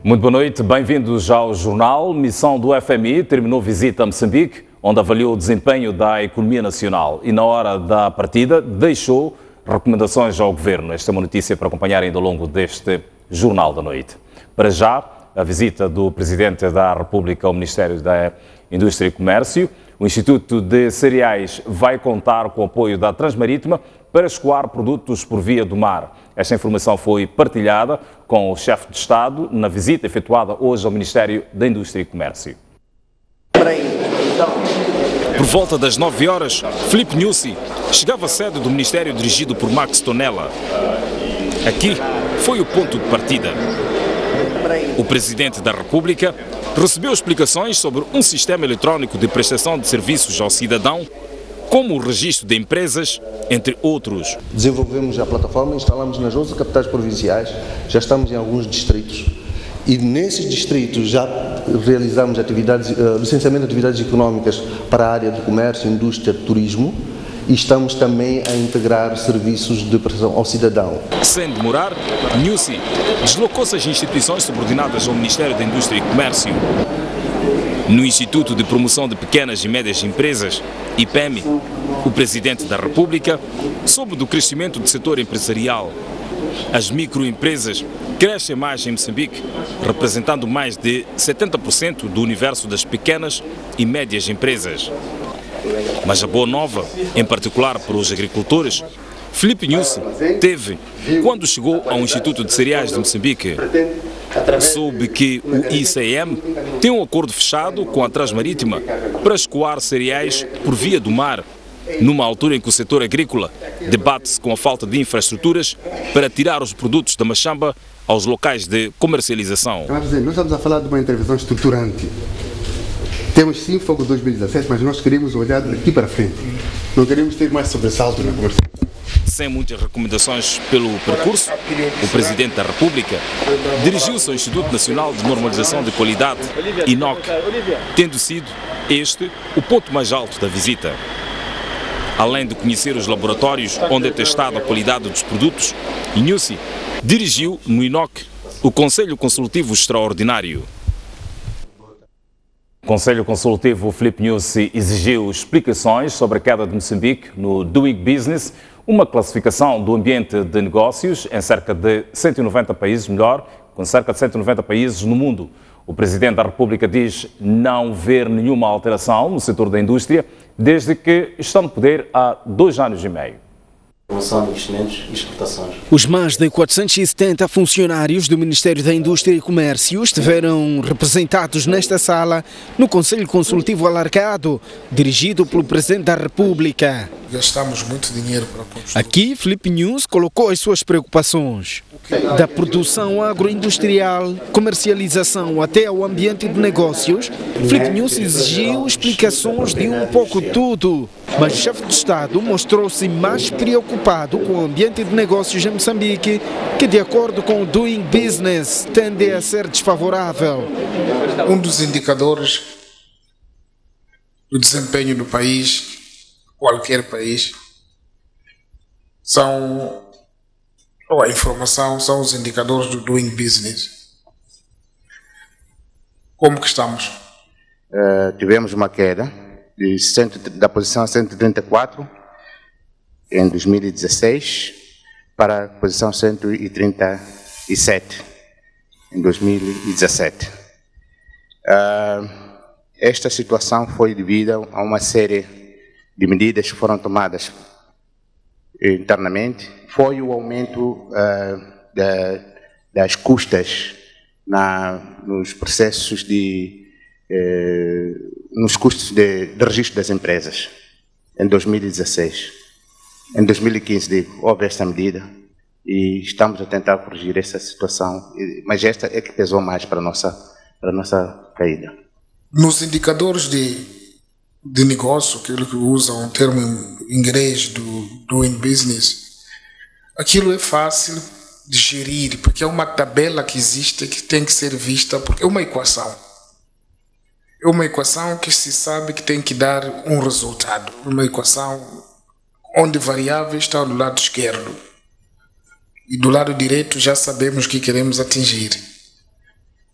Muito boa noite, bem-vindos ao jornal. Missão do FMI terminou visita a Moçambique, onde avaliou o desempenho da economia nacional e na hora da partida deixou recomendações ao governo. Esta é uma notícia para acompanharem ao longo deste jornal da noite. Para já, a visita do Presidente da República ao Ministério da Indústria e Comércio. O Instituto de Cereais vai contar com o apoio da Transmarítima para escoar produtos por via do mar. Esta informação foi partilhada com o chefe de Estado na visita efetuada hoje ao Ministério da Indústria e Comércio. Por volta das 9 horas, Filipe Nyusi chegava à sede do Ministério dirigido por Max Tonella. Aqui foi o ponto de partida. O Presidente da República recebeu explicações sobre um sistema eletrónico de prestação de serviços ao cidadão, como o registro de empresas, entre outros. Desenvolvemos a plataforma, instalamos nas 11 capitais provinciais, já estamos em alguns distritos e nesses distritos já realizamos licenciamento de atividades económicas para a área de comércio, indústria, turismo e estamos também a integrar serviços de prestação ao cidadão. Sem demorar, Nyusi deslocou-se às instituições subordinadas ao Ministério da Indústria e Comércio. No Instituto de Promoção de Pequenas e Médias Empresas, IPEMI, o Presidente da República soube do crescimento do setor empresarial. As microempresas crescem mais em Moçambique, representando mais de 70% do universo das pequenas e médias empresas. Mas a boa nova, em particular para os agricultores, Filipe Nyusi teve quando chegou ao Instituto de Cereais de Moçambique. Soube que o ICM tem um acordo fechado com a Transmarítima para escoar cereais por via do mar, numa altura em que o setor agrícola debate-se com a falta de infraestruturas para tirar os produtos da machamba aos locais de comercialização. Nós estamos a falar de uma intervenção estruturante. Temos sim fogo 2017, mas nós queremos olhar daqui para frente. Não queremos ter mais sobressalto na comercialização. Sem muitas recomendações pelo percurso, o Presidente da República dirigiu-se ao Instituto Nacional de Normalização de Qualidade, INOC, tendo sido este o ponto mais alto da visita. Além de conhecer os laboratórios onde é testada a qualidade dos produtos, Nyusi dirigiu no INOC o Conselho Consultivo Extraordinário. O Conselho Consultivo Filipe Nyusi exigiu explicações sobre a queda de Moçambique no Doing Business, uma classificação do ambiente de negócios em cerca de 190 países, com cerca de 190 países no mundo. O Presidente da República diz não ver nenhuma alteração no setor da indústria desde que está no poder há 2 anos e meio. Promoção de investimentos e exportações. Os mais de 470 funcionários do Ministério da Indústria e Comércio estiveram representados nesta sala no Conselho Consultivo Alargado, dirigido pelo Presidente da República. Gastamos muito dinheiro para construir. Aqui, Filipe Nyusi colocou as suas preocupações, da produção agroindustrial, comercialização até ao ambiente de negócios. Filipe Nyusi exigiu explicações de um pouco tudo, mas o chefe de Estado mostrou-se mais preocupado com o ambiente de negócios em Moçambique, que de acordo com o Doing Business tende a ser desfavorável. Um dos indicadores do desempenho do país, qualquer país, a informação, são os indicadores do Doing Business. Como que estamos? Tivemos uma queda da posição 134 em 2016 para a posição 137 em 2017. Esta situação foi devida a uma série de medidas que foram tomadas internamente. Foi o aumento das custas nos processos nos custos de registro das empresas em 2016. Em 2015, houve esta medida e estamos a tentar corrigir essa situação, mas esta é que pesou mais para a nossa caída. Nos indicadores de negócio, aquilo que usam o termo em inglês do Doing Business, aquilo é fácil de gerir, porque é uma tabela que existe que tem que ser vista, porque é uma equação. É uma equação que se sabe que tem que dar um resultado. Uma equação onde variável está do lado esquerdo. E do lado direito já sabemos o que queremos atingir.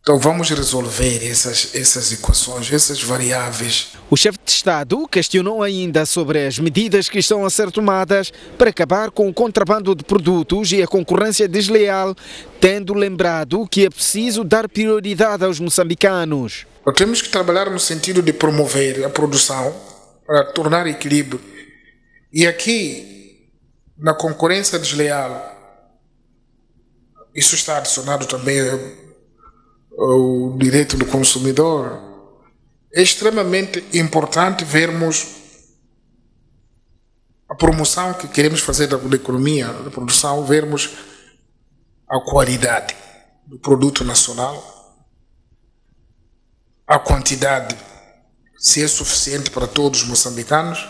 Então vamos resolver essas equações, essas variáveis. O chefe de Estado questionou ainda sobre as medidas que estão a ser tomadas para acabar com o contrabando de produtos e a concorrência desleal, tendo lembrado que é preciso dar prioridade aos moçambicanos. Nós temos que trabalhar no sentido de promover a produção para tornar equilíbrio. E aqui, na concorrência desleal, isso está adicionado também ao direito do consumidor. É extremamente importante vermos a promoção que queremos fazer da economia, da produção, vermos a qualidade do produto nacional, a quantidade, se é suficiente para todos os moçambicanos,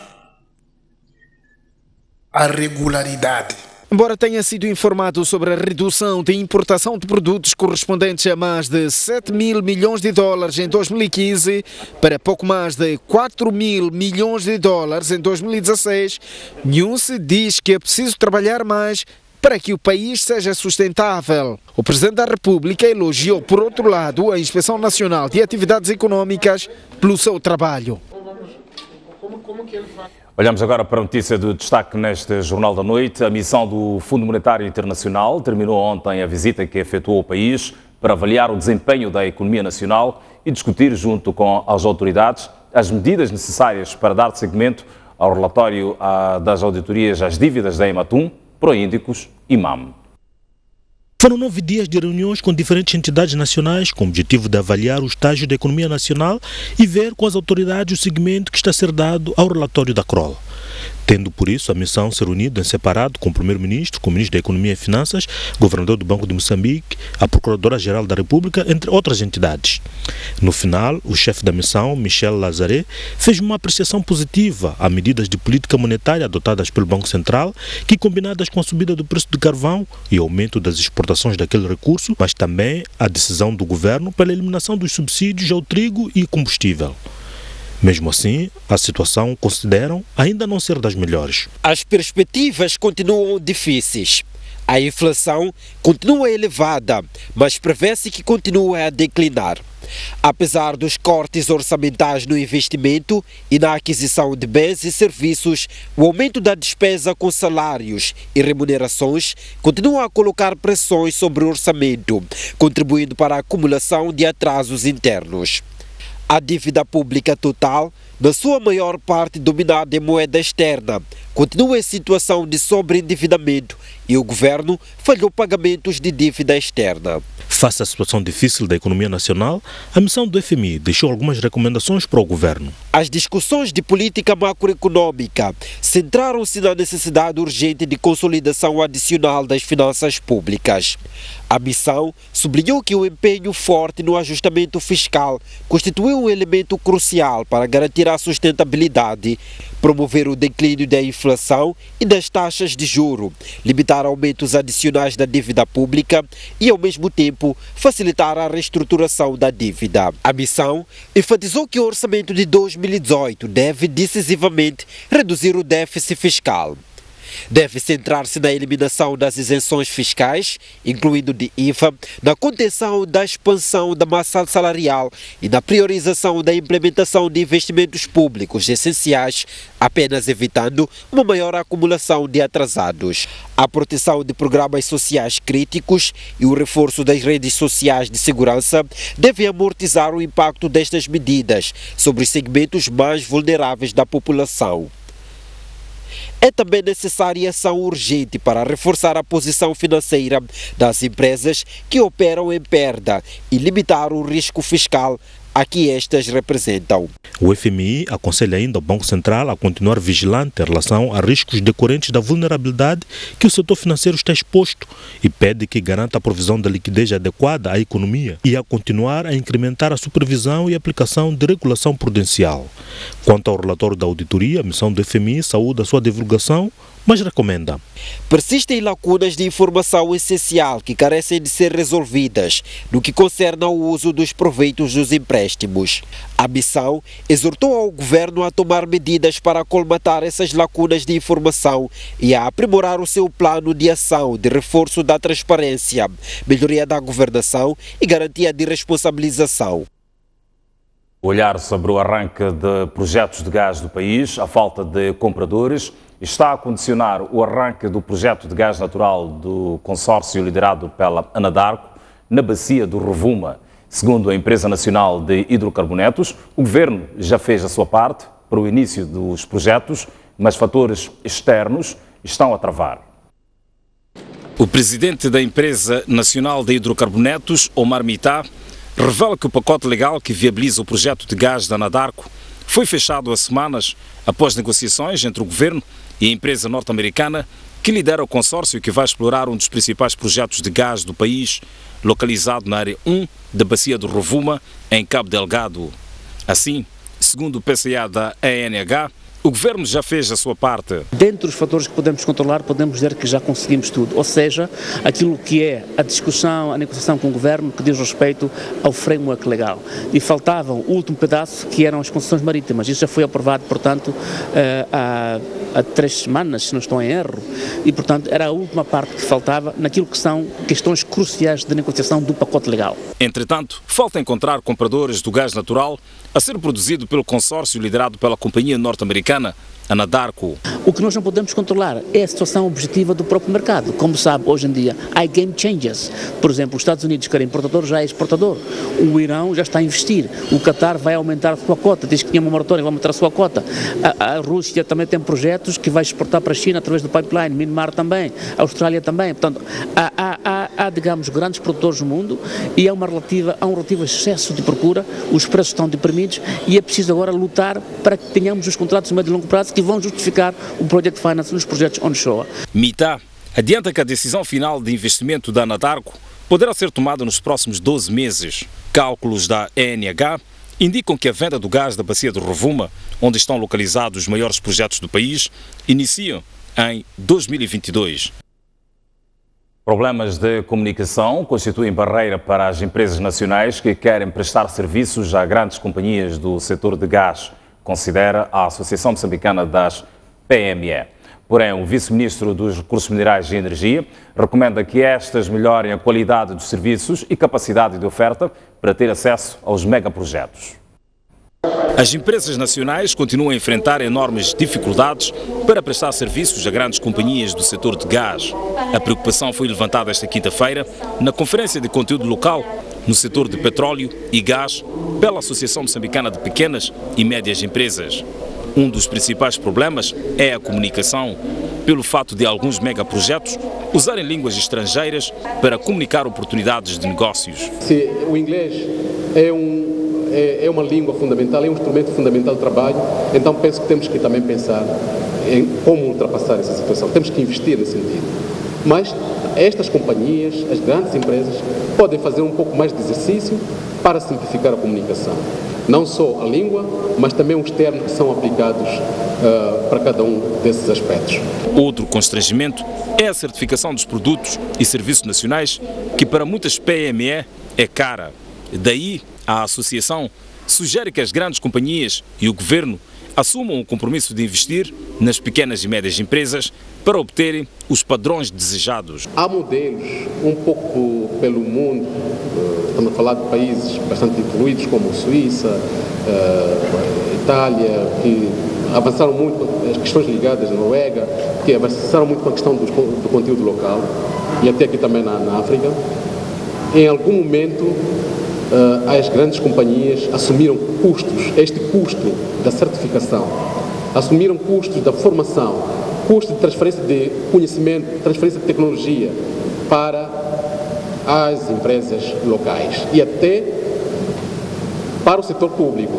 a regularidade. Embora tenha sido informado sobre a redução de importação de produtos correspondentes a mais de 7 mil milhões de dólares em 2015 para pouco mais de 4 mil milhões de dólares em 2016, Nussi diz que é preciso trabalhar mais para que o país seja sustentável. O Presidente da República elogiou, por outro lado, a Inspeção Nacional de Atividades Econômicas pelo seu trabalho. Olhamos agora para a notícia de destaque neste Jornal da Noite. A missão do Fundo Monetário Internacional terminou ontem a visita que efetuou o país para avaliar o desempenho da economia nacional e discutir, junto com as autoridades, as medidas necessárias para dar seguimento ao relatório das auditorias às dívidas da Ematum, Proíndicos e MAM. Foram 9 dias de reuniões com diferentes entidades nacionais com o objetivo de avaliar o estágio da economia nacional e ver com as autoridades o seguimento que está a ser dado ao relatório da CROL. Tendo, por isso, a missão ser unida em separado com o Primeiro-Ministro, com o Ministro da Economia e Finanças, Governador do Banco de Moçambique, a Procuradora-Geral da República, entre outras entidades. No final, o chefe da missão, Michel Lazaré, fez uma apreciação positiva a medidas de política monetária adotadas pelo Banco Central, que, combinadas com a subida do preço do carvão e aumento das exportações daquele recurso, mas também a decisão do governo pela eliminação dos subsídios ao trigo e combustível. Mesmo assim, a situação consideram ainda não ser das melhores. As perspectivas continuam difíceis. A inflação continua elevada, mas prevê-se que continue a declinar. Apesar dos cortes orçamentais no investimento e na aquisição de bens e serviços, o aumento da despesa com salários e remunerações continua a colocar pressões sobre o orçamento, contribuindo para a acumulação de atrasos internos. A dívida pública total, na sua maior parte dominada em moeda externa, continua em situação de sobreendividamento e o governo falhou pagamentos de dívida externa. Face à situação difícil da economia nacional, a missão do FMI deixou algumas recomendações para o governo. As discussões de política macroeconômica centraram-se na necessidade urgente de consolidação adicional das finanças públicas. A missão sublinhou que o empenho forte no ajustamento fiscal constituiu um elemento crucial para garantir a sustentabilidade, promover o declínio da inflação e das taxas de juro, limitar aumentos adicionais da dívida pública e, ao mesmo tempo, facilitar a reestruturação da dívida. A missão enfatizou que o orçamento de 2018 deve decisivamente reduzir o déficit fiscal. Deve centrar-se na eliminação das isenções fiscais, incluindo de IVA, na contenção da expansão da massa salarial e na priorização da implementação de investimentos públicos essenciais, apenas evitando uma maior acumulação de atrasados. A proteção de programas sociais críticos e o reforço das redes sociais de segurança devem amortizar o impacto destas medidas sobre os segmentos mais vulneráveis da população. É também necessária ação urgente para reforçar a posição financeira das empresas que operam em perda e limitar o risco fiscal a que estas representam. O FMI aconselha ainda o Banco Central a continuar vigilante em relação a riscos decorrentes da vulnerabilidade que o setor financeiro está exposto e pede que garanta a provisão da liquidez adequada à economia e a continuar a incrementar a supervisão e aplicação de regulação prudencial. Quanto ao relatório da auditoria, a missão do FMI saúda a sua divulgação, mas recomenda. Persistem lacunas de informação essencial que carecem de ser resolvidas no que concerne ao uso dos proveitos dos empréstimos. A missão exortou ao governo a tomar medidas para colmatar essas lacunas de informação e a aprimorar o seu plano de ação de reforço da transparência, melhoria da governação e garantia de responsabilização. Olhar sobre o arranque de projetos de gás do país, a falta de compradores, está a condicionar o arranque do projeto de gás natural do consórcio liderado pela Anadarko na bacia do Rovuma. Segundo a Empresa Nacional de Hidrocarbonetos, o governo já fez a sua parte para o início dos projetos, mas fatores externos estão a travar. O presidente da Empresa Nacional de Hidrocarbonetos, Omar Mitá, revela que o pacote legal que viabiliza o projeto de gás da Anadarko foi fechado há semanas após negociações entre o governo e a empresa norte-americana que lidera o consórcio que vai explorar um dos principais projetos de gás do país, localizado na área 1 da bacia do Rovuma, em Cabo Delgado. Assim, segundo o PCA da ANH, o governo já fez a sua parte. Dentre os fatores que podemos controlar, podemos dizer que já conseguimos tudo, ou seja, aquilo que é a discussão, a negociação com o governo que diz respeito ao framework legal. E faltava o último pedaço, que eram as concessões marítimas. Isso já foi aprovado, portanto, há 3 semanas, se não estou em erro, e, portanto, era a última parte que faltava naquilo que são questões cruciais de negociação do pacote legal. Entretanto, falta encontrar compradores do gás natural a ser produzido pelo consórcio liderado pela companhia norte-americana Anadarko. O que nós não podemos controlar é a situação objetiva do próprio mercado. Como sabe, hoje em dia, há game changers. Por exemplo, os Estados Unidos, que era importador, já é exportador. O Irão já está a investir. O Qatar vai aumentar a sua cota. Diz que tinha uma moratória, vai aumentar a sua cota. A Rússia também tem projetos que vai exportar para a China através do pipeline. Myanmar também. A Austrália também. Portanto, há, digamos, grandes produtores no mundo e há um relativo excesso de procura. Os preços estão deprimidos e é preciso agora lutar para que tenhamos os contratos de médio e longo prazo que vão justificar o project finance nos projetos onshore. Mitá adianta que a decisão final de investimento da Anadarko poderá ser tomada nos próximos 12 meses. Cálculos da ANH indicam que a venda do gás da bacia do Rovuma, onde estão localizados os maiores projetos do país, inicia em 2022. Problemas de comunicação constituem barreira para as empresas nacionais que querem prestar serviços a grandes companhias do setor de gás, considera a Associação Moçambicana das PME. Porém, o vice-ministro dos Recursos Minerais e Energia recomenda que estas melhorem a qualidade dos serviços e capacidade de oferta para ter acesso aos megaprojetos. As empresas nacionais continuam a enfrentar enormes dificuldades para prestar serviços a grandes companhias do setor de gás. A preocupação foi levantada esta quinta-feira na Conferência de Conteúdo Local no setor de petróleo e gás pela Associação Moçambicana de Pequenas e Médias Empresas. Um dos principais problemas é a comunicação, pelo fato de alguns megaprojetos usarem línguas estrangeiras para comunicar oportunidades de negócios. Se o inglês é uma língua fundamental, é um instrumento fundamental de trabalho, então penso que temos que também pensar em como ultrapassar essa situação. Temos que investir nesse sentido. Mas estas companhias, as grandes empresas, podem fazer um pouco mais de exercício para simplificar a comunicação. Não só a língua, mas também os termos que são aplicados para cada um desses aspectos. Outro constrangimento é a certificação dos produtos e serviços nacionais, que para muitas PME é cara. Daí, a associação sugere que as grandes companhias e o governo assumam o compromisso de investir nas pequenas e médias empresas para obterem os padrões desejados. Há modelos um pouco pelo mundo, estamos a falar de países bastante evoluídos como Suíça, Itália, que avançaram muito com as questões ligadas à Noruega, que avançaram muito com a questão do conteúdo local e até aqui também na África. Em algum momento, as grandes companhias assumiram custos, este custo da certificação, assumiram custos da formação, custo de transferência de conhecimento, transferência de tecnologia para as empresas locais e até para o setor público.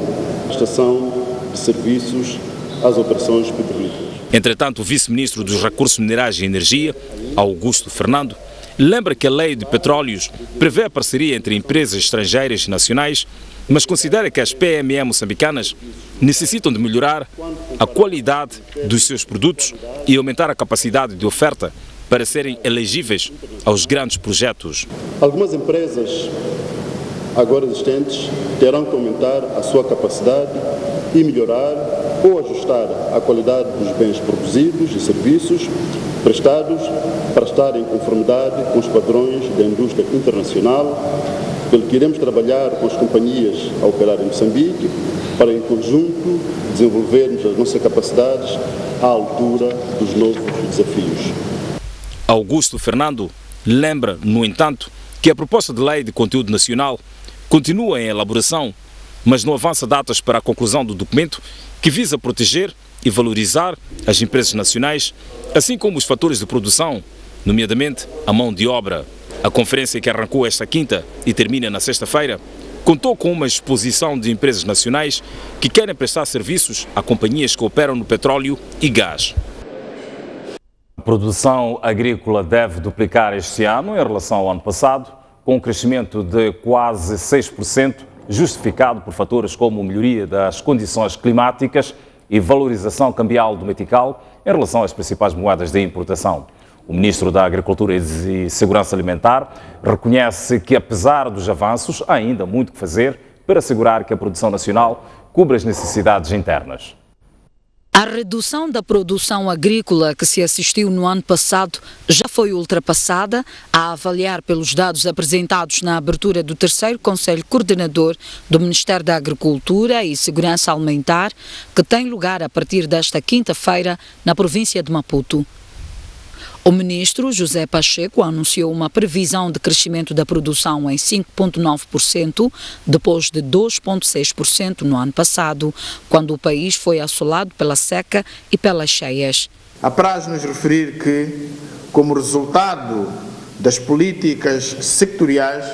Prestação de serviços às operações petrolíferas. Entretanto, o vice-ministro dos Recursos Minerais e Energia, Augusto Fernando, lembra que a Lei de Petróleos prevê a parceria entre empresas estrangeiras e nacionais mas considera que as PME moçambicanas necessitam de melhorar a qualidade dos seus produtos e aumentar a capacidade de oferta para serem elegíveis aos grandes projetos. Algumas empresas agora existentes terão que aumentar a sua capacidade e melhorar ou ajustar a qualidade dos bens produzidos e serviços prestados para estar em conformidade com os padrões da indústria internacional, pelo que iremos trabalhar com as companhias a operar em Moçambique para, em conjunto, desenvolvermos as nossas capacidades à altura dos novos desafios. Augusto Fernando lembra, no entanto, que a proposta de lei de conteúdo nacional continua em elaboração, mas não avança datas para a conclusão do documento que visa proteger e valorizar as empresas nacionais, assim como os fatores de produção, nomeadamente a mão de obra. A conferência, que arrancou esta quinta e termina na sexta-feira, contou com uma exposição de empresas nacionais que querem prestar serviços a companhias que operam no petróleo e gás. A produção agrícola deve duplicar este ano em relação ao ano passado, com um crescimento de quase 6%, justificado por fatores como melhoria das condições climáticas e valorização cambial do metical em relação às principais moedas de importação. O Ministro da Agricultura e Segurança Alimentar reconhece que, apesar dos avanços, há ainda muito que fazer para assegurar que a produção nacional cubra as necessidades internas. A redução da produção agrícola que se assistiu no ano passado já foi ultrapassada, a avaliar pelos dados apresentados na abertura do terceiro Conselho Coordenador do Ministério da Agricultura e Segurança Alimentar, que tem lugar a partir desta quinta-feira na província de Maputo. O ministro José Pacheco anunciou uma previsão de crescimento da produção em 5,9%, depois de 2,6% no ano passado, quando o país foi assolado pela seca e pelas cheias. Apraz-nos referir que, como resultado das políticas sectoriais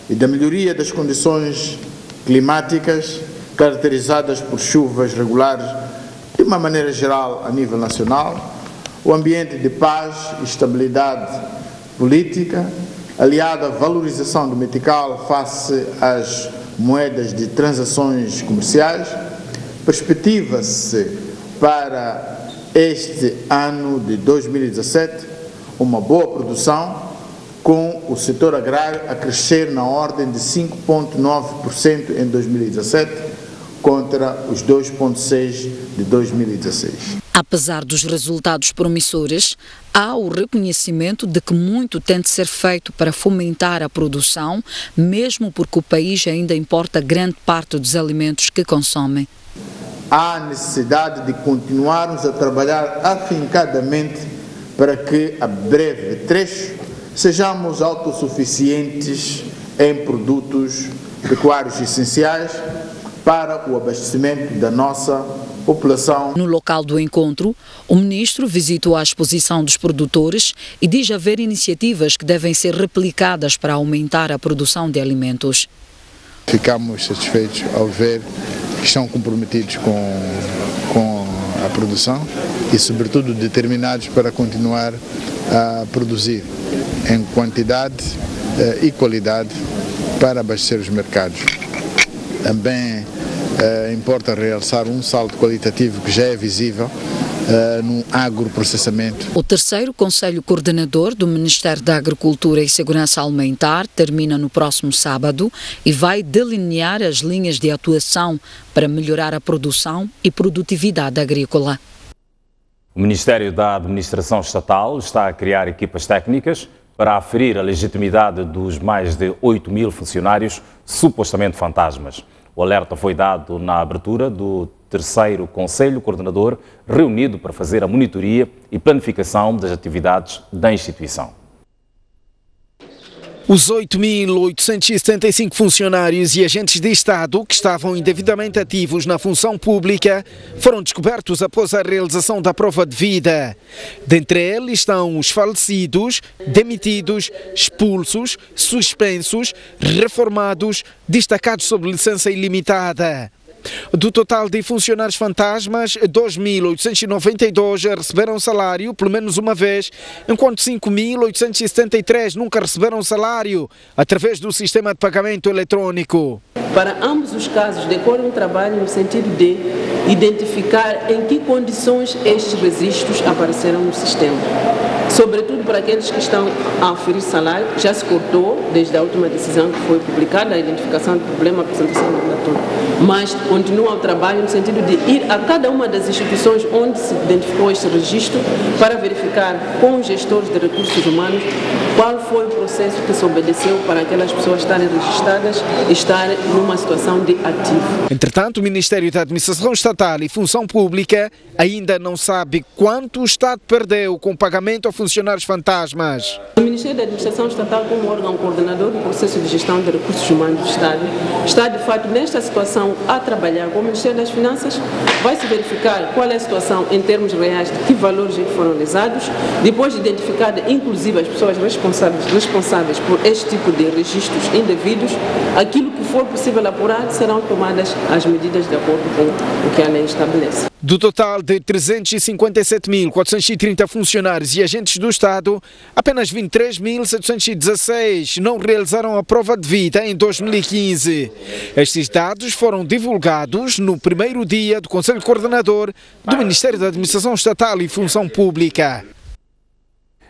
e da melhoria das condições climáticas, caracterizadas por chuvas regulares de uma maneira geral a nível nacional, o ambiente de paz e estabilidade política, aliado à valorização do metical face às moedas de transações comerciais, perspectiva-se para este ano de 2017 uma boa produção, com o setor agrário a crescer na ordem de 5,9% em 2017, contra os 2,6% de 2016. Apesar dos resultados promissores, há o reconhecimento de que muito tem de ser feito para fomentar a produção, mesmo porque o país ainda importa grande parte dos alimentos que consome. Há necessidade de continuarmos a trabalhar afincadamente para que, a breve trecho, sejamos autossuficientes em produtos pecuários essenciais para o abastecimento da nossa população. No local do encontro, o ministro visitou a exposição dos produtores e diz haver iniciativas que devem ser replicadas para aumentar a produção de alimentos. Ficamos satisfeitos ao ver que estão comprometidos com a produção e, sobretudo, determinados para continuar a produzir em quantidade e qualidade para abastecer os mercados. Também importa realçar um salto qualitativo que já é visível no agroprocessamento. O terceiro Conselho Coordenador do Ministério da Agricultura e Segurança Alimentar termina no próximo sábado e vai delinear as linhas de atuação para melhorar a produção e produtividade agrícola. O Ministério da Administração Estatal está a criar equipas técnicas para aferir a legitimidade dos mais de 8.000 funcionários supostamente fantasmas. O alerta foi dado na abertura do terceiro Conselho Coordenador, reunido para fazer a monitoria e planificação das atividades da instituição. Os 8.875 funcionários e agentes de Estado que estavam indevidamente ativos na função pública foram descobertos após a realização da prova de vida. Dentre eles estão os falecidos, demitidos, expulsos, suspensos, reformados, destacados sob licença ilimitada. Do total de funcionários fantasmas, 2.892 receberam salário pelo menos uma vez, enquanto 5.873 nunca receberam salário através do sistema de pagamento eletrónico. Para ambos os casos, decorre um trabalho no sentido de identificar em que condições estes registros apareceram no sistema. Sobretudo para aqueles que estão a oferir salário, já se cortou desde a última decisão que foi publicada a identificação do problema, a apresentação do relatório. Mas continua o trabalho no sentido de ir a cada uma das instituições onde se identificou este registro para verificar com os gestores de recursos humanos qual foi o processo que se obedeceu para aquelas pessoas estarem registradas e estarem numa situação de ativo. Entretanto, o Ministério da Administração Estatal e Função Pública ainda não sabe quanto o Estado perdeu com o pagamento a funcionários fantasmas. O Ministério da Administração Estatal, como órgão coordenador do processo de gestão de recursos humanos do Estado, está de fato nesta situação a trabalhar com o Ministério das Finanças. Vai se verificar qual é a situação em termos reais, de que valores foram lesados, depois de identificar inclusive as pessoas responsáveis por este tipo de registros indevidos, aquilo que for possível apurar serão tomadas as medidas de acordo com o que a lei estabelece. Do total de 357.430 funcionários e agentes do Estado, apenas 23.716 não realizaram a prova de vida em 2015. Estes dados foram divulgados no primeiro dia do Conselho Coordenador do Ministério da Administração Estatal e Função Pública.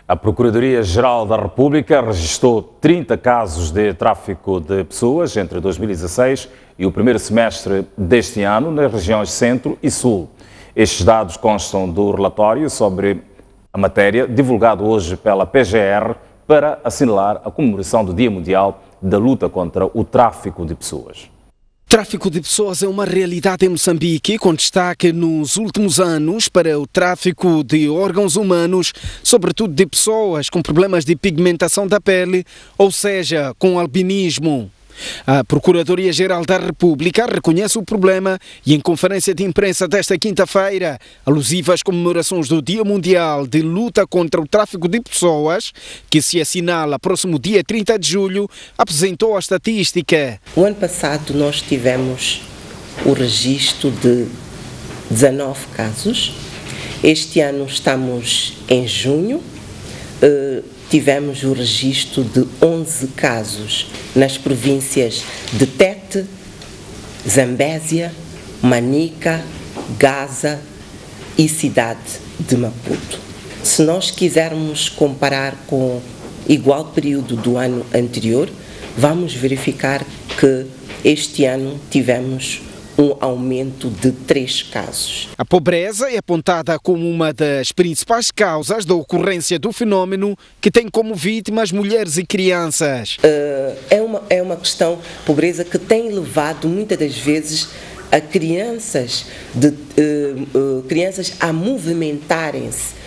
A Procuradoria-Geral da República registrou 30 casos de tráfico de pessoas entre 2016 e o primeiro semestre deste ano nas regiões Centro e Sul. Estes dados constam do relatório sobre a matéria divulgado hoje pela PGR para assinalar a comemoração do Dia Mundial da Luta contra o Tráfico de Pessoas. Tráfico de pessoas é uma realidade em Moçambique, com destaque nos últimos anos para o tráfico de órgãos humanos, sobretudo de pessoas com problemas de pigmentação da pele, ou seja, com albinismo. A Procuradoria-Geral da República reconhece o problema e, em conferência de imprensa desta quinta-feira, alusiva às comemorações do Dia Mundial de Luta contra o Tráfico de Pessoas, que se assinala próximo dia 30 de julho, apresentou a estatística. O ano passado nós tivemos o registro de 19 casos. Este ano estamos em junho. Tivemos o registro de 11 casos nas províncias de Tete, Zambésia, Manica, Gaza e cidade de Maputo. Se nós quisermos comparar com igual período do ano anterior, vamos verificar que este ano tivemos um aumento de 3 casos. A pobreza é apontada como uma das principais causas da ocorrência do fenómeno, que tem como vítimas mulheres e crianças. É uma questão, pobreza, que tem levado muitas das vezes a crianças a movimentarem-se,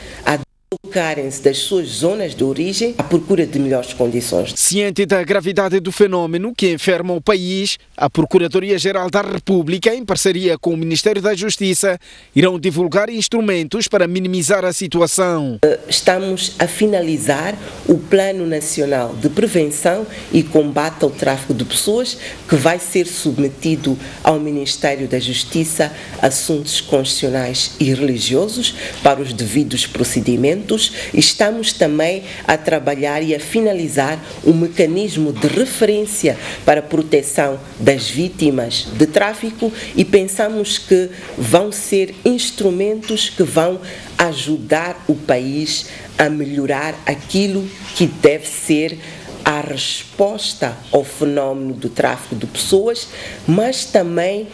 deslocarem-se das suas zonas de origem à procura de melhores condições. Ciente da gravidade do fenómeno que enferma o país, a Procuradoria-Geral da República, em parceria com o Ministério da Justiça, irão divulgar instrumentos para minimizar a situação. Estamos a finalizar o Plano Nacional de Prevenção e Combate ao Tráfico de Pessoas, que vai ser submetido ao Ministério da Justiça, Assuntos Constitucionais e Religiosos para os devidos procedimentos. Estamos também a trabalhar e a finalizar um mecanismo de referência para a proteção das vítimas de tráfico e pensamos que vão ser instrumentos que vão ajudar o país a melhorar aquilo que deve ser a resposta ao fenómeno do tráfico de pessoas, mas também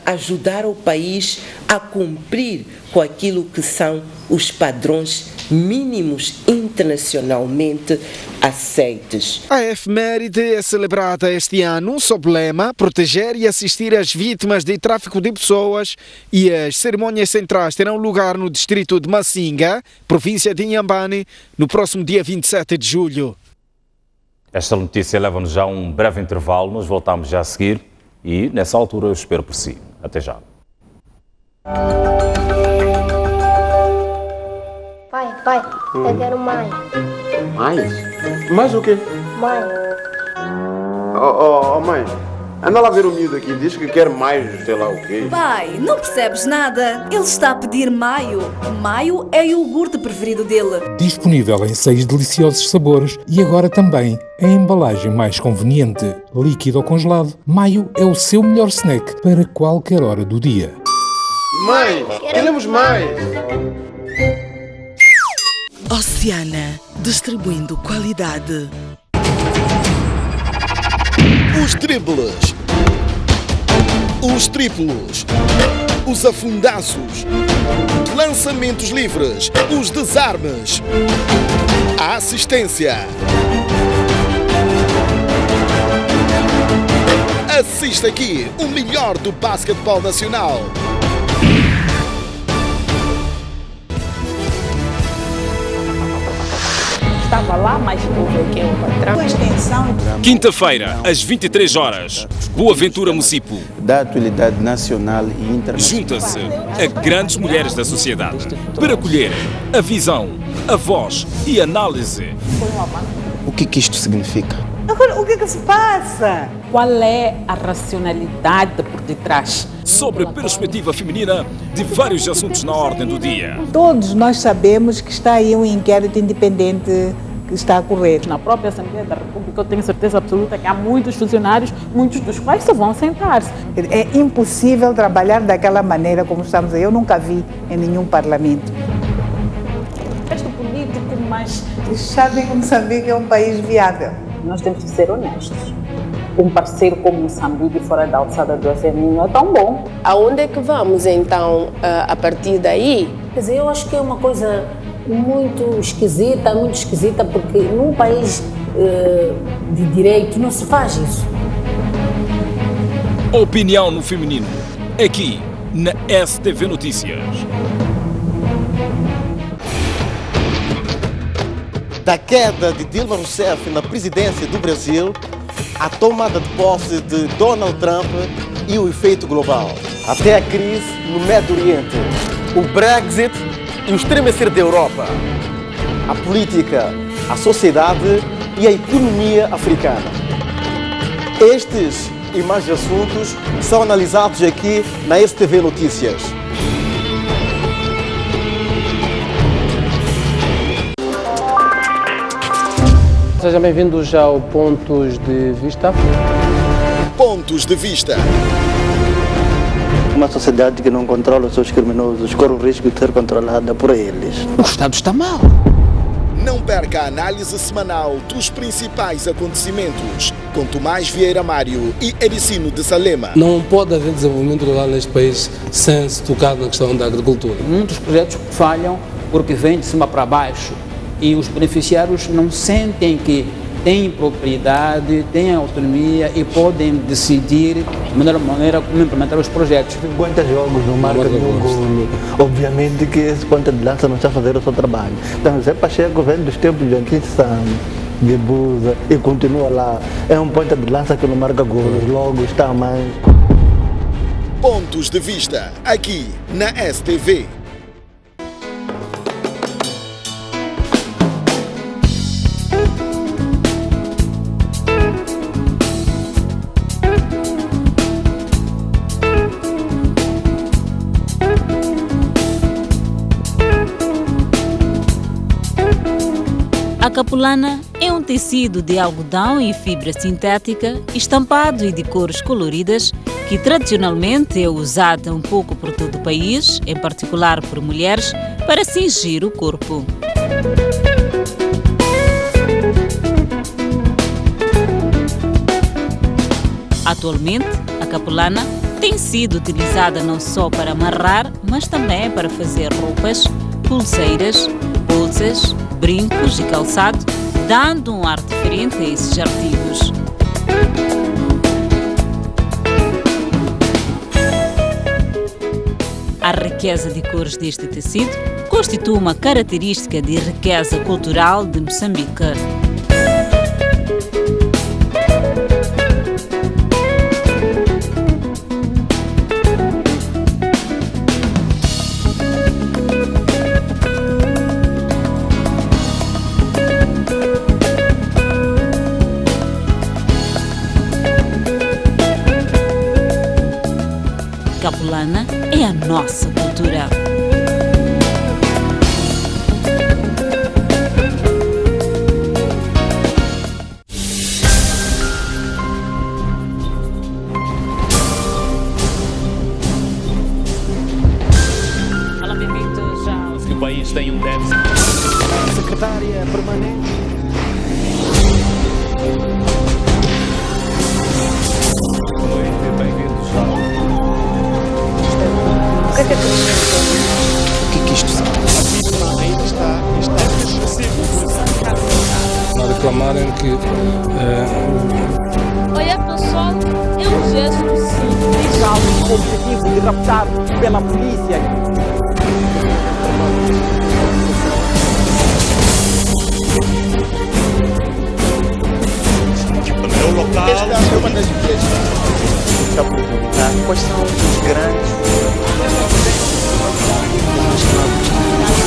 ajudar o país a cumprir com aquilo que são os padrões mínimos internacionalmente aceitos. A efeméride é celebrada este ano sob o lema Proteger e assistir as vítimas de tráfico de pessoas, e as cerimônias centrais terão lugar no distrito de Massinga, província de Inhambane, no próximo dia 27 de julho. Esta notícia leva-nos já a um breve intervalo, nós voltamos já a seguir. E, nessa altura, eu espero por si. Até já. Pai, eu quero mais. Mais? Mais o quê? Mais. Mãe, Anda lá ver o miúdo aqui, diz que quer mais, sei lá o quê. Pai, não percebes nada? Ele está a pedir maio. Maio é o iogurte preferido dele. Disponível em 6 deliciosos sabores e agora também em embalagem mais conveniente. Líquido ou congelado, maio é o seu melhor snack para qualquer hora do dia. Mãe, queremos mais! Oceana, distribuindo qualidade. Os dribles, os triplos, os afundaços, lançamentos livres, os desarmes, a assistência. Assista aqui o melhor do basquetebol nacional. Estava lá, mas houve aqui um patrão. Quinta-feira, às 23 horas, Boa Ventura Mucipo. Da atualidade nacional e internacional. Junta-se a grandes mulheres da sociedade para colher a visão, a voz e a análise. O que isto significa? Agora, o que se passa? Qual é a racionalidade por detrás? Sobre a perspectiva feminina de vários assuntos na ordem do dia. Todos nós sabemos que está aí um inquérito independente que está a correr. Na própria Assembleia da República eu tenho certeza absoluta que há muitos funcionários, muitos dos quais só vão sentar-se. É impossível trabalhar daquela maneira como estamos aí. Eu nunca vi em nenhum parlamento. Este político, mas eles sabem que Moçambique é um país viável. Nós temos que ser honestos. Um parceiro como Moçambique fora da alçada do FMI não é tão bom. Aonde é que vamos então a partir daí? Quer dizer, eu acho que é uma coisa muito esquisita, porque num país de direito não se faz isso. Opinião no feminino, aqui na STV Notícias. Da queda de Dilma Rousseff na presidência do Brasil, a tomada de posse de Donald Trump e o efeito global. Até a crise no Médio Oriente, o Brexit e o estremecer da Europa. A política, a sociedade e a economia africana. Estes e mais assuntos são analisados aqui na STV Notícias. Sejam bem-vindos ao Pontos de Vista. Pontos de Vista. Uma sociedade que não controla os seus criminosos corre o risco de ser controlada por eles. O Estado está mal. Não perca a análise semanal dos principais acontecimentos com Tomás Vieira Mário e Ericino de Salema. Não pode haver desenvolvimento rural neste país sem se tocar na questão da agricultura. Muitos projetos falham porque vêm de cima para baixo. E os beneficiários não sentem que têm propriedade, têm autonomia e podem decidir de maneira como implementar os projetos. 50 jogos no marca do golo. Obviamente que esse ponta de lança não está a fazer o seu trabalho. Então, Zé Pacheco vem dos tempos de Anquissan, de Busa e continua lá. É um ponta de lança que não marca golos, logo está mais. Pontos de Vista, aqui na STV. A capulana é um tecido de algodão e fibra sintética, estampado e de cores coloridas, que tradicionalmente é usada um pouco por todo o país, em particular por mulheres, para cingir o corpo. Atualmente, a capulana tem sido utilizada não só para amarrar, mas também para fazer roupas, pulseiras, bolsas, brincos e calçado, dando um ar diferente a esses artigos. A riqueza de cores deste tecido constitui uma característica de riqueza cultural de Moçambique. a nossa cultura. Olá, bem-vindos ao... O país tem um déficit. A secretária permanente. Bem-vindos ao... O que é que isto sabe? Ainda está a reclamarem que olhar para o sol é um gesto simples. Com o objetivo de raptar pela polícia. No local. Esta é uma das vias que está por perguntar quais são os grandes.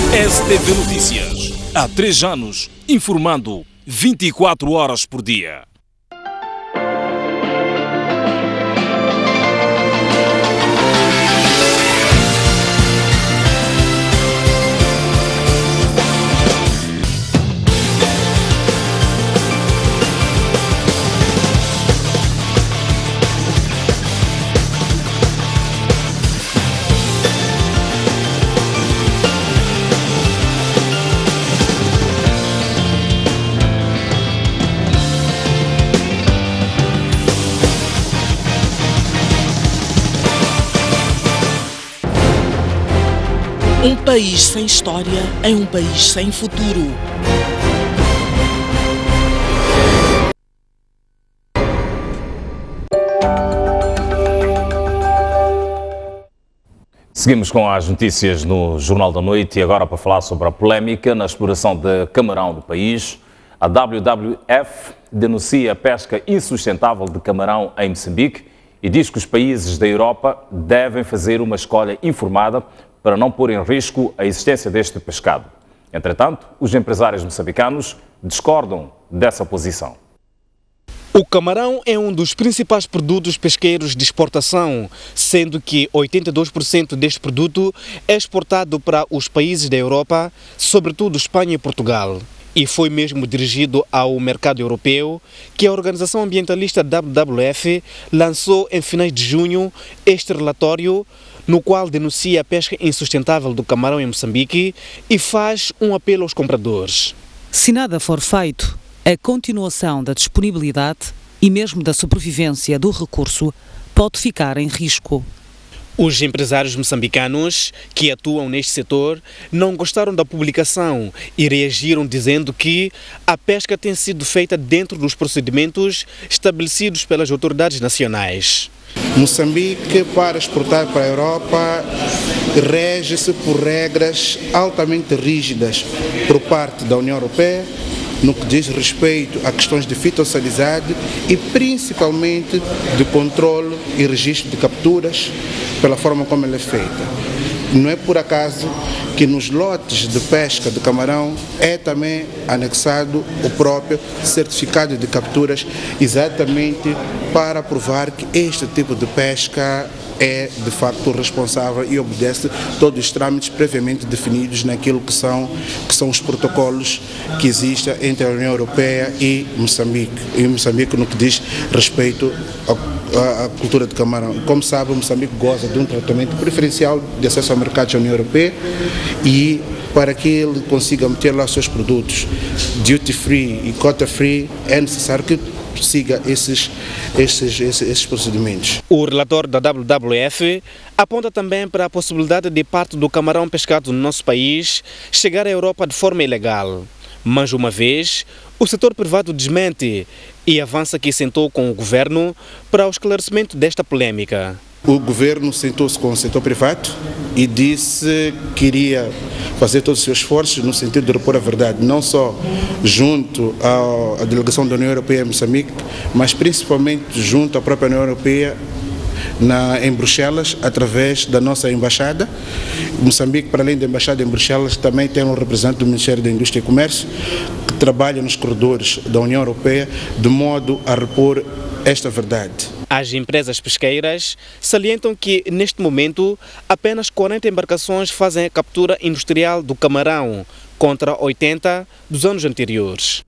STV Notícias. Há 3 anos, informando 24 horas por dia. Um país sem história é um país sem futuro. Seguimos com as notícias no Jornal da Noite e agora para falar sobre a polémica na exploração de camarão do país. A WWF denuncia a pesca insustentável de camarão em Moçambique e diz que os países da Europa devem fazer uma escolha informada para não pôr em risco a existência deste pescado. Entretanto, os empresários moçambicanos discordam dessa posição. O camarão é um dos principais produtos pesqueiros de exportação, sendo que 82% deste produto é exportado para os países da Europa, sobretudo Espanha e Portugal. E foi mesmo dirigido ao mercado europeu que a organização ambientalista WWF lançou em finais de junho este relatório, no qual denuncia a pesca insustentável do camarão em Moçambique e faz um apelo aos compradores. Se nada for feito, a continuação da disponibilidade e mesmo da sobrevivência do recurso pode ficar em risco. Os empresários moçambicanos que atuam neste setor não gostaram da publicação e reagiram dizendo que a pesca tem sido feita dentro dos procedimentos estabelecidos pelas autoridades nacionais. Moçambique, para exportar para a Europa, rege-se por regras altamente rígidas por parte da União Europeia, no que diz respeito a questões de fitossanidade e principalmente de controle e registro de capturas pela forma como ela é feita. Não é por acaso que nos lotes de pesca de camarão é também anexado o próprio certificado de capturas, exatamente para provar que este tipo de pesca é de facto responsável e obedece todos os trâmites previamente definidos naquilo que são os protocolos que existem entre a União Europeia e Moçambique. E Moçambique no que diz respeito à cultura de camarão. Como sabe, Moçambique goza de um tratamento preferencial de acesso ao mercado da União Europeia e para que ele consiga meter lá os seus produtos duty free e quota free é necessário que siga esses procedimentos. O relator da WWF aponta também para a possibilidade de parte do camarão pescado no nosso país chegar à Europa de forma ilegal. Mais uma vez, o setor privado desmente e avança que sentou com o governo para o esclarecimento desta polêmica. O governo sentou-se com o setor privado e disse que iria fazer todos os seus esforços no sentido de repor a verdade, não só junto à delegação da União Europeia em Moçambique, mas principalmente junto à própria União Europeia em Bruxelas, através da nossa embaixada. Moçambique, para além da embaixada em Bruxelas, também tem um representante do Ministério da Indústria e Comércio que trabalha nos corredores da União Europeia de modo a repor esta verdade. As empresas pesqueiras salientam que, neste momento, apenas 40 embarcações fazem a captura industrial do camarão, contra 80 dos anos anteriores.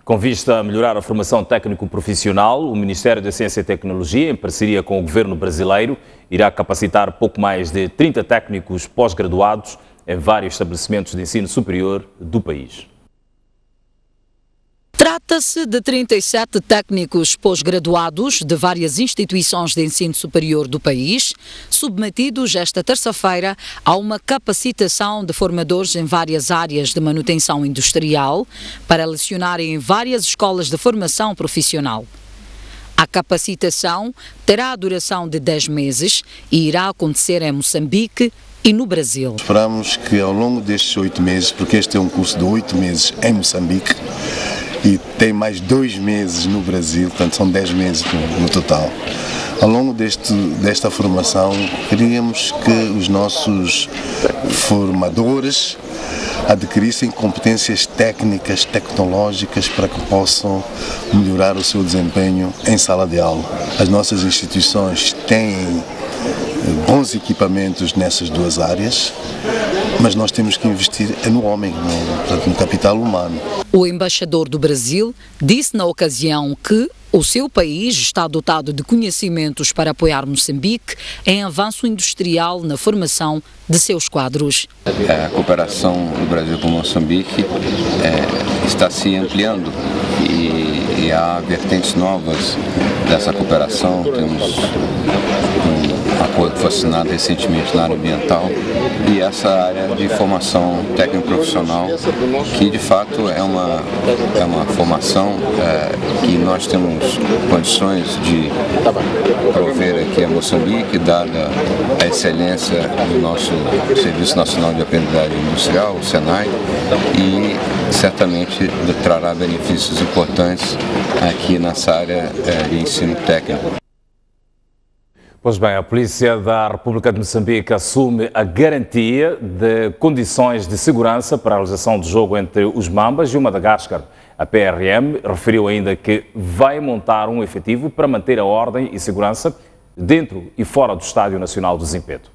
Com vista a melhorar a formação técnico-profissional, o Ministério da Ciência e Tecnologia, em parceria com o governo brasileiro, irá capacitar pouco mais de 30 técnicos pós-graduados em vários estabelecimentos de ensino superior do país. Trata-se de 37 técnicos pós-graduados de várias instituições de ensino superior do país, submetidos esta terça-feira a uma capacitação de formadores em várias áreas de manutenção industrial para lecionarem em várias escolas de formação profissional. A capacitação terá a duração de 10 meses e irá acontecer em Moçambique e no Brasil. Esperamos que ao longo destes 8 meses, porque este é um curso de 8 meses em Moçambique, e tem mais 2 meses no Brasil, portanto são 10 meses no total. Ao longo desta formação, queríamos que os nossos formadores adquirissem competências técnicas, tecnológicas, para que possam melhorar o seu desempenho em sala de aula. As nossas instituições têm bons equipamentos nessas duas áreas, mas nós temos que investir no homem, no capital humano. O embaixador do Brasil disse na ocasião que o seu país está dotado de conhecimentos para apoiar Moçambique em avanço industrial na formação de seus quadros. A cooperação do Brasil com Moçambique está se ampliando e há vertentes novas dessa cooperação. Temos um acordo que foi assinado recentemente na área ambiental e essa área de formação técnico-profissional, que de fato é uma formação que nós temos condições de prover aqui a Moçambique, dada a excelência do nosso Serviço Nacional de Aprendizagem Industrial, o SENAI, e certamente trará benefícios importantes aqui nessa área de ensino técnico. Pois bem, a Polícia da República de Moçambique assume a garantia de condições de segurança para a realização do jogo entre os Mambas e o Madagascar. A PRM referiu ainda que vai montar um efetivo para manter a ordem e segurança dentro e fora do Estádio Nacional do Zimpeto.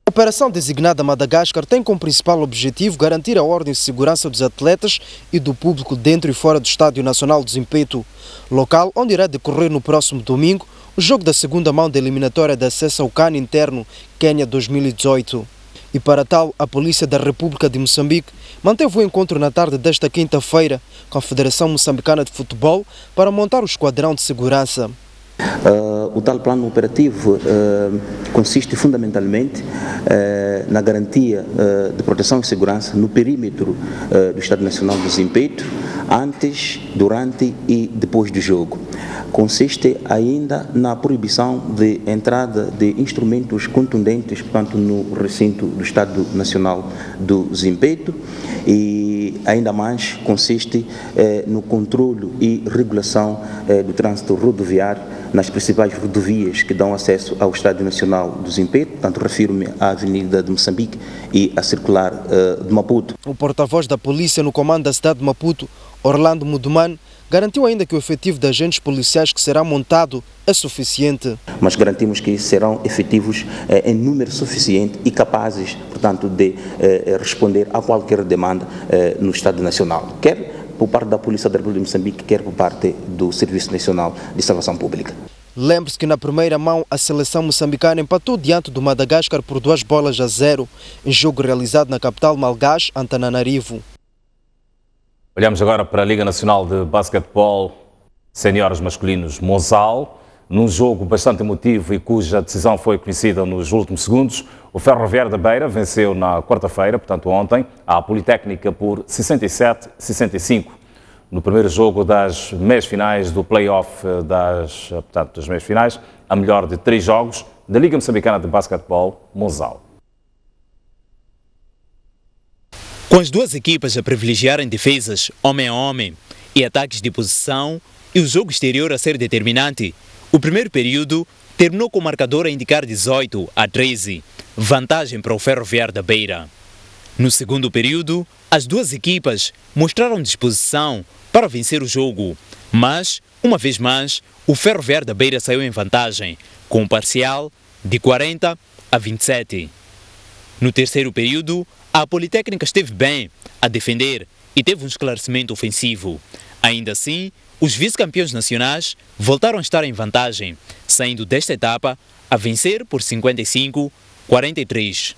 A operação designada Madagascar tem como principal objetivo garantir a ordem e segurança dos atletas e do público dentro e fora do Estádio Nacional do Zimpeto, local onde irá decorrer no próximo domingo o jogo da segunda mão da eliminatória de acesso ao CAN interno Quênia 2018. E para tal, a Polícia da República de Moçambique manteve o encontro na tarde desta quinta-feira com a Federação Moçambicana de Futebol para montar o esquadrão de segurança. O tal plano operativo consiste fundamentalmente na garantia de proteção e segurança no perímetro do Estádio Nacional do Zimpeto, antes, durante e depois do jogo. Consiste ainda na proibição de entrada de instrumentos contundentes, portanto, no recinto do Estádio Nacional do Zimpeto, e ainda mais consiste no controlo e regulação do trânsito rodoviário nas principais rodovias que dão acesso ao Estádio Nacional do Zimpeto, portanto, refiro-me à Avenida de Moçambique e à Circular de Maputo. O porta-voz da polícia no comando da cidade de Maputo, Orlando Muduman, garantiu ainda que o efetivo de agentes policiais que será montado é suficiente. Mas garantimos que serão efetivos em número suficiente e capazes, portanto, de responder a qualquer demanda no Estádio Nacional, quer por parte da Polícia da República de Moçambique, quer por parte do Serviço Nacional de Salvação Pública. Lembre-se que na primeira mão a seleção moçambicana empatou diante do Madagascar por 2-0 em jogo realizado na capital malgache, Antananarivo. Olhamos agora para a Liga Nacional de Basquetebol Seniores Masculinos Mozal. Num jogo bastante emotivo e cuja decisão foi conhecida nos últimos segundos, o Ferroviário da Beira venceu na quarta-feira, portanto ontem, a Politécnica por 67-65. No primeiro jogo das meias-finais do play-off das meias-finais, a melhor de 3 jogos da Liga Moçambicana de Basquetebol Mozal. Com as duas equipas a privilegiarem defesas homem a homem e ataques de posição e o jogo exterior a ser determinante, o primeiro período terminou com o marcador a indicar 18-13, vantagem para o Ferroviário da Beira. No segundo período, as duas equipas mostraram disposição para vencer o jogo, mas Uma vez mais, o Ferroviário da Beira saiu em vantagem, com um parcial de 40 a 27. No terceiro período, a Politécnica esteve bem a defender e teve um esclarecimento ofensivo. Ainda assim, os vice-campeões nacionais voltaram a estar em vantagem, saindo desta etapa a vencer por 55-43.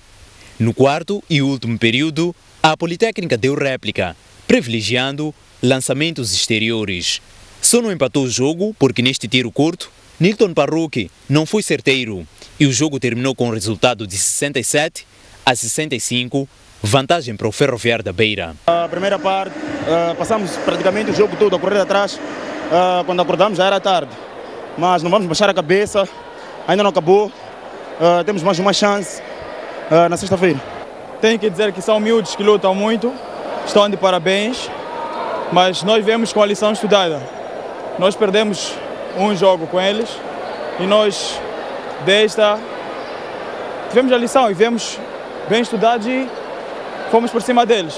No quarto e último período, a Politécnica deu réplica, privilegiando lançamentos exteriores. Só não empatou o jogo porque neste tiro curto, Nilton Parruque não foi certeiro e o jogo terminou com um resultado de 67-65, vantagem para o Ferroviário da Beira. A primeira parte, passamos praticamente o jogo todo a correr atrás. Quando acordamos já era tarde, mas não vamos baixar a cabeça, ainda não acabou. Temos mais uma chance na sexta-feira. Tenho que dizer que são miúdos que lutam muito, estão de parabéns, mas nós viemos com a lição estudada. Nós perdemos um jogo com eles e nós tivemos a lição e viemos bem estudados e fomos por cima deles.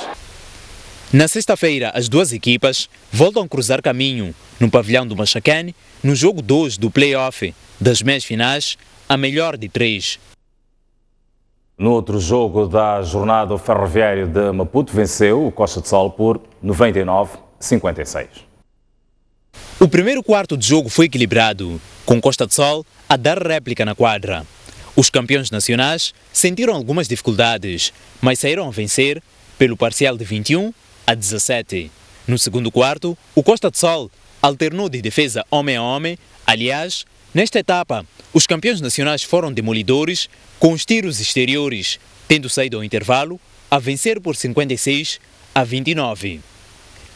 Na sexta-feira, as duas equipas voltam a cruzar caminho no pavilhão do Machacane, no jogo 2 do play-off das meias finais, a melhor de 3. No outro jogo da jornada, o Ferroviário de Maputo venceu o Costa de Sol por 99-56. O primeiro quarto de jogo foi equilibrado, com Costa de Sol a dar réplica na quadra. Os campeões nacionais sentiram algumas dificuldades, mas saíram a vencer pelo parcial de 21-17. No segundo quarto, o Costa de Sol alternou de defesa homem a homem. Aliás, nesta etapa, os campeões nacionais foram demolidores com os tiros exteriores, tendo saído ao intervalo a vencer por 56-29.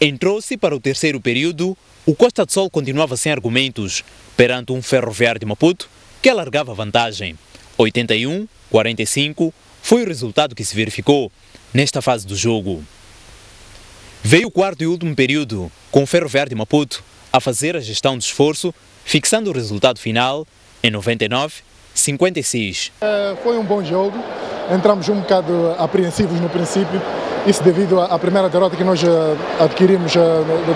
Entrou-se para o terceiro período. O Costa de Sol continuava sem argumentos perante um Ferroviário de Maputo que alargava a vantagem. 81-45 foi o resultado que se verificou nesta fase do jogo. Veio o quarto e último período, com o Ferroviário de Maputo a fazer a gestão do esforço, fixando o resultado final em 99-56. Foi um bom jogo, entramos um bocado apreensivos no princípio, isso devido à primeira derrota que nós adquirimos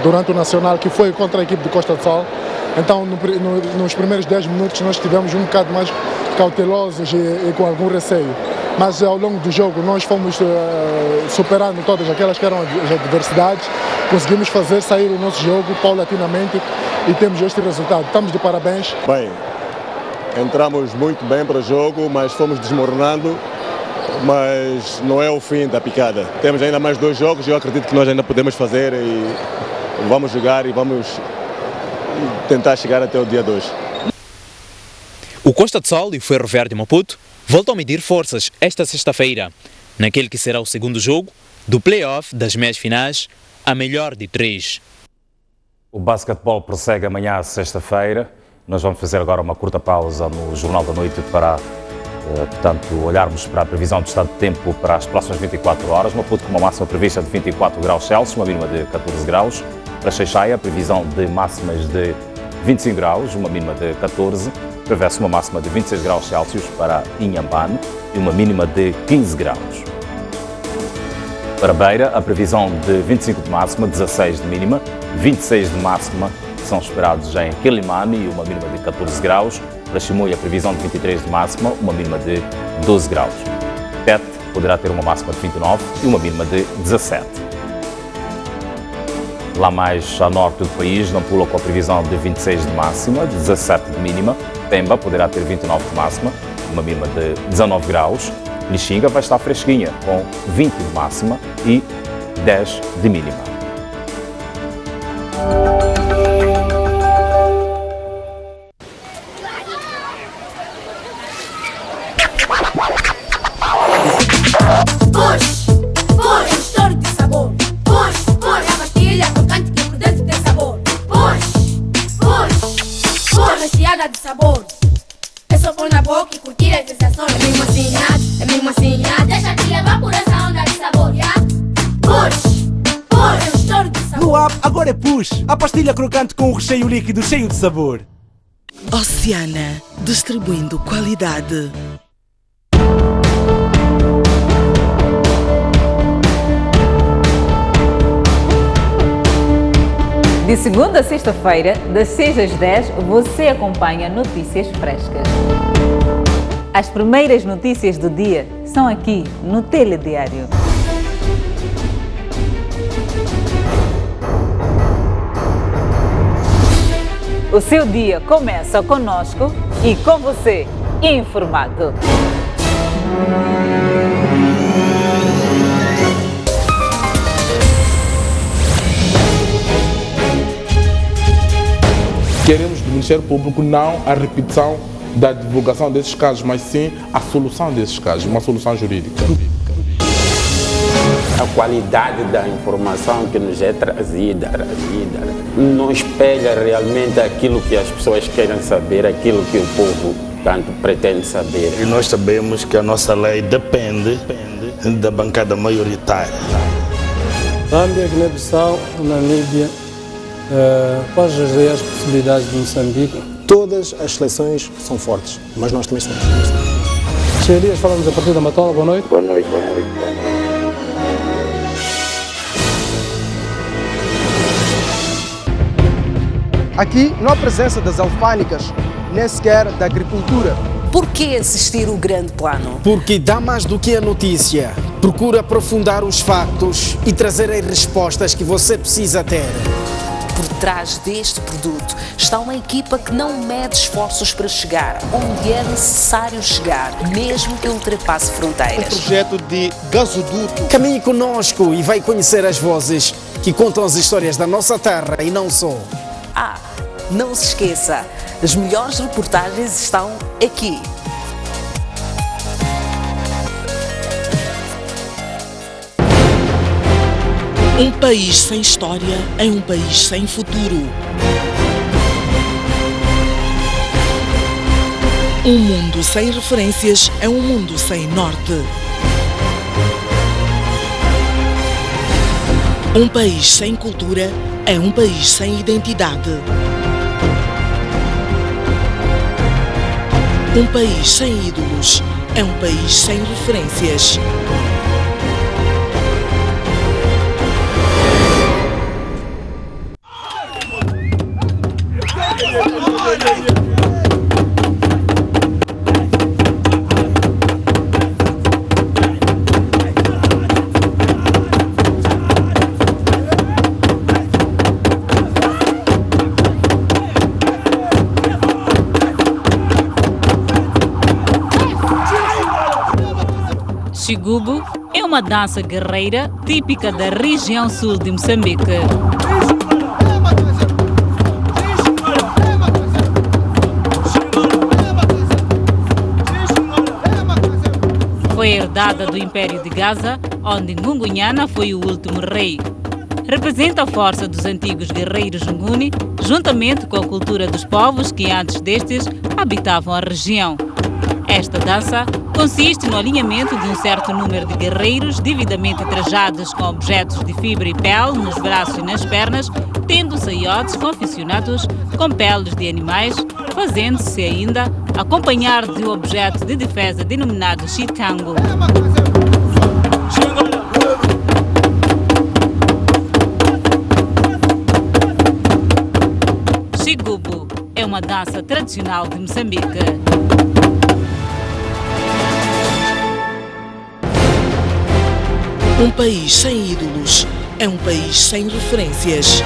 durante o Nacional, que foi contra a equipe de Costa de Sol. Então, nos primeiros 10 minutos nós estivemos um bocado mais cautelosos e com algum receio. Mas ao longo do jogo nós fomos superando todas aquelas que eram as adversidades, conseguimos fazer sair o nosso jogo paulatinamente e temos este resultado. Estamos de parabéns. Bem, entramos muito bem para o jogo, mas fomos desmoronando, mas não é o fim da picada. Temos ainda mais 2 jogos e eu acredito que nós ainda podemos fazer e vamos jogar e vamos tentar chegar até o dia 2. O Costa de Sol e o Ferroviário de Maputo voltam a medir forças esta sexta-feira, naquele que será o segundo jogo do play-off das meias finais, a melhor de 3. O basquetebol prossegue amanhã, sexta-feira. Nós vamos fazer agora uma curta pausa no Jornal da Noite para, portanto, olharmos para a previsão do estado de tempo para as próximas 24 horas. Maputo com uma máxima prevista de 24 graus Celsius, uma mínima de 14 graus. Para Xaixaia, previsão de máximas de 25 graus, uma mínima de 14. Prevê-se uma máxima de 26 graus Celsius para Inhambane e uma mínima de 15 graus. Para Beira, a previsão de 25 de máxima, 16 de mínima, 26 de máxima são esperados em Quelimane e uma mínima de 14 graus. Para Chimoio, a previsão de 23 de máxima, uma mínima de 12 graus. Tete poderá ter uma máxima de 29 e uma mínima de 17. Lá mais a norte do país, Nampula com a previsão de 26 de máxima, 17 de mínima. Pemba poderá ter 29 de máxima, uma mínima de 19 graus. Lixinga vai estar fresquinha, com 20 de máxima e 10 de mínima. De sabor. É só pôr na boca e curtir as sensações. É mesmo assim, deixa te levar por essa onda de sabor, já? Push, push, é um estouro de sabor. No app, agora é Push, a pastilha crocante com um recheio líquido cheio de sabor. Oceana, distribuindo qualidade. De segunda a sexta-feira, das 6 às 10, você acompanha notícias frescas. As primeiras notícias do dia são aqui no Telediário. O seu dia começa conosco e com você, informado. Queremos do Ministério Público não a repetição da divulgação desses casos, mas sim a solução desses casos, uma solução jurídica. A qualidade da informação que nos é trazida não espelha realmente aquilo que as pessoas querem saber, aquilo que o povo tanto pretende saber. E nós sabemos que a nossa lei depende da bancada maioritária. Zâmbia, Guiné-Bissau, Namíbia, quais as possibilidades de Moçambique? Todas as seleções são fortes, mas nós também somos. Elias, falamos a partir da Matola, boa noite. Boa noite, boa noite. Aqui não há presença das alfândegas, nem sequer da agricultura. Por que assistir o grande plano? Porque dá mais do que a notícia. Procura aprofundar os factos e trazer as respostas que você precisa ter. Por trás deste produto está uma equipa que não mede esforços para chegar onde é necessário chegar, mesmo que ultrapasse fronteiras. Um projeto de gasoduto. Caminhe conosco e vai conhecer as vozes que contam as histórias da nossa terra e não só. Não se esqueça, as melhores reportagens estão aqui. Um país sem história é um país sem futuro. Um mundo sem referências é um mundo sem norte. Um país sem cultura é um país sem identidade. Um país sem ídolos é um país sem referências. Xigubu é uma dança guerreira típica da região sul de Moçambique. Foi herdada do Império de Gaza, onde Ngungunyana foi o último rei. Representa a força dos antigos guerreiros Nguni, juntamente com a cultura dos povos que antes destes habitavam a região. Esta dança consiste no alinhamento de um certo número de guerreiros devidamente trajados com objetos de fibra e pele nos braços e nas pernas, tendo saiotes confeccionados com peles de animais, fazendo-se ainda acompanhar de um objeto de defesa denominado chitango. Xigubu é uma dança tradicional de Moçambique. Um país sem ídolos é um país sem referências.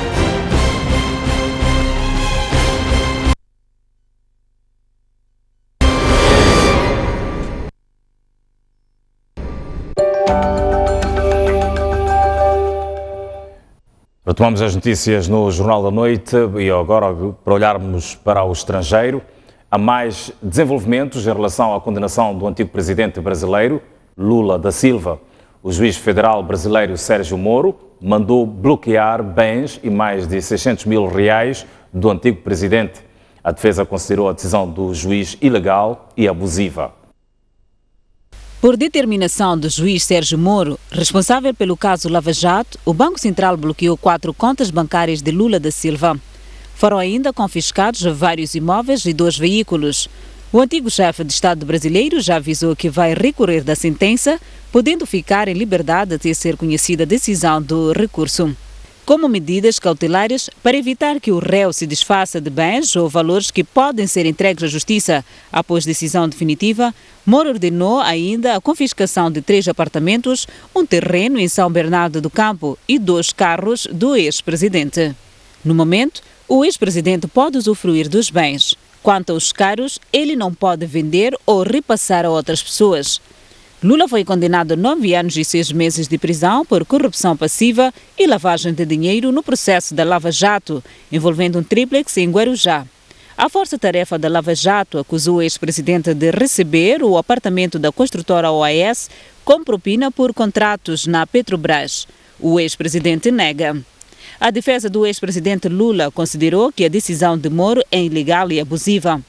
Retomamos as notícias no Jornal da Noite e agora para olharmos para o estrangeiro. Há mais desenvolvimentos em relação à condenação do antigo presidente brasileiro, Lula da Silva. O juiz federal brasileiro Sérgio Moro mandou bloquear bens e mais de 600 mil reais do antigo presidente. A defesa considerou a decisão do juiz ilegal e abusiva. Por determinação do juiz Sérgio Moro, responsável pelo caso Lava Jato, o Banco Central bloqueou 4 contas bancárias de Lula da Silva. Foram ainda confiscados vários imóveis e 2 veículos. O antigo chefe de Estado brasileiro já avisou que vai recorrer da sentença, podendo ficar em liberdade até ser conhecida a decisão do recurso. como medidas cautelares para evitar que o réu se desfaça de bens ou valores que podem ser entregues à justiça. Após decisão definitiva, Moro ordenou ainda a confiscação de 3 apartamentos, um terreno em São Bernardo do Campo e 2 carros do ex-presidente. No momento, o ex-presidente pode usufruir dos bens. Quanto aos carros, ele não pode vender ou repassar a outras pessoas. Lula foi condenado a 9 anos e 6 meses de prisão por corrupção passiva e lavagem de dinheiro no processo da Lava Jato, envolvendo um tríplex em Guarujá. A força-tarefa da Lava Jato acusou o ex-presidente de receber o apartamento da construtora OAS com propina por contratos na Petrobras. O ex-presidente nega. A defesa do ex-presidente Lula considerou que a decisão de Moro é ilegal e abusiva.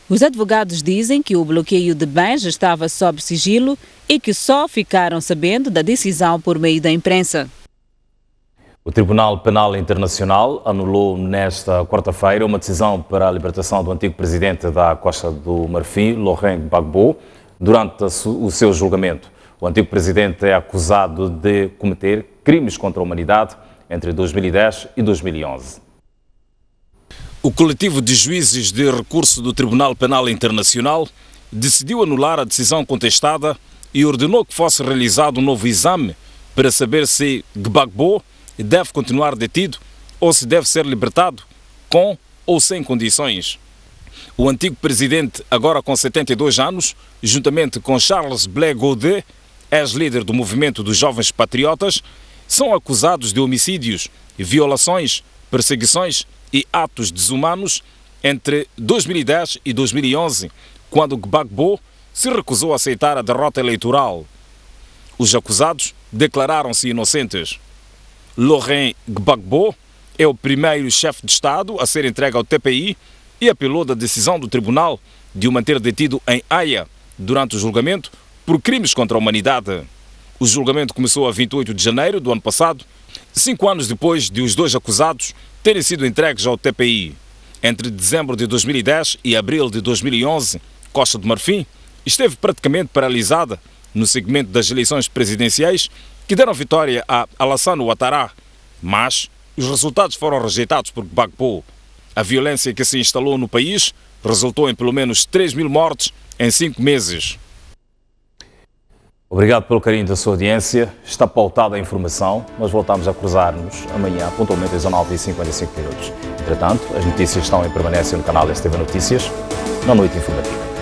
Os advogados dizem que o bloqueio de bens estava sob sigilo e que só ficaram sabendo da decisão por meio da imprensa. O Tribunal Penal Internacional anulou nesta quarta-feira uma decisão para a libertação do antigo presidente da Costa do Marfim, Laurent Gbagbo, durante o seu julgamento. O antigo presidente é acusado de cometer crimes contra a humanidade entre 2010 e 2011. O coletivo de juízes de recurso do Tribunal Penal Internacional decidiu anular a decisão contestada e ordenou que fosse realizado um novo exame para saber se Gbagbo deve continuar detido ou se deve ser libertado com ou sem condições. O antigo presidente, agora com 72 anos, juntamente com Charles Blé Gaudet, ex-líder do movimento dos Jovens Patriotas, são acusados de homicídios, violações, perseguições e atos desumanos entre 2010 e 2011, quando Gbagbo se recusou a aceitar a derrota eleitoral. Os acusados declararam-se inocentes. Laurent Gbagbo é o primeiro chefe de Estado a ser entregue ao TPI e apelou da decisão do tribunal de o manter detido em Haia durante o julgamento por crimes contra a humanidade. O julgamento começou a 28 de janeiro do ano passado, 5 anos depois de os 2 acusados terem sido entregues ao TPI. Entre dezembro de 2010 e abril de 2011, Costa do Marfim esteve praticamente paralisada no segmento das eleições presidenciais que deram vitória a Alassane Ouattara, mas os resultados foram rejeitados por Gbagbo. A violência que se instalou no país resultou em pelo menos 3.000 mortes em 5 meses. Obrigado pelo carinho da sua audiência. Está pautada a informação. Nós voltamos a cruzar-nos amanhã, pontualmente às 19h55. Entretanto, as notícias estão em permanência no canal STV Notícias, na Noite Informativa.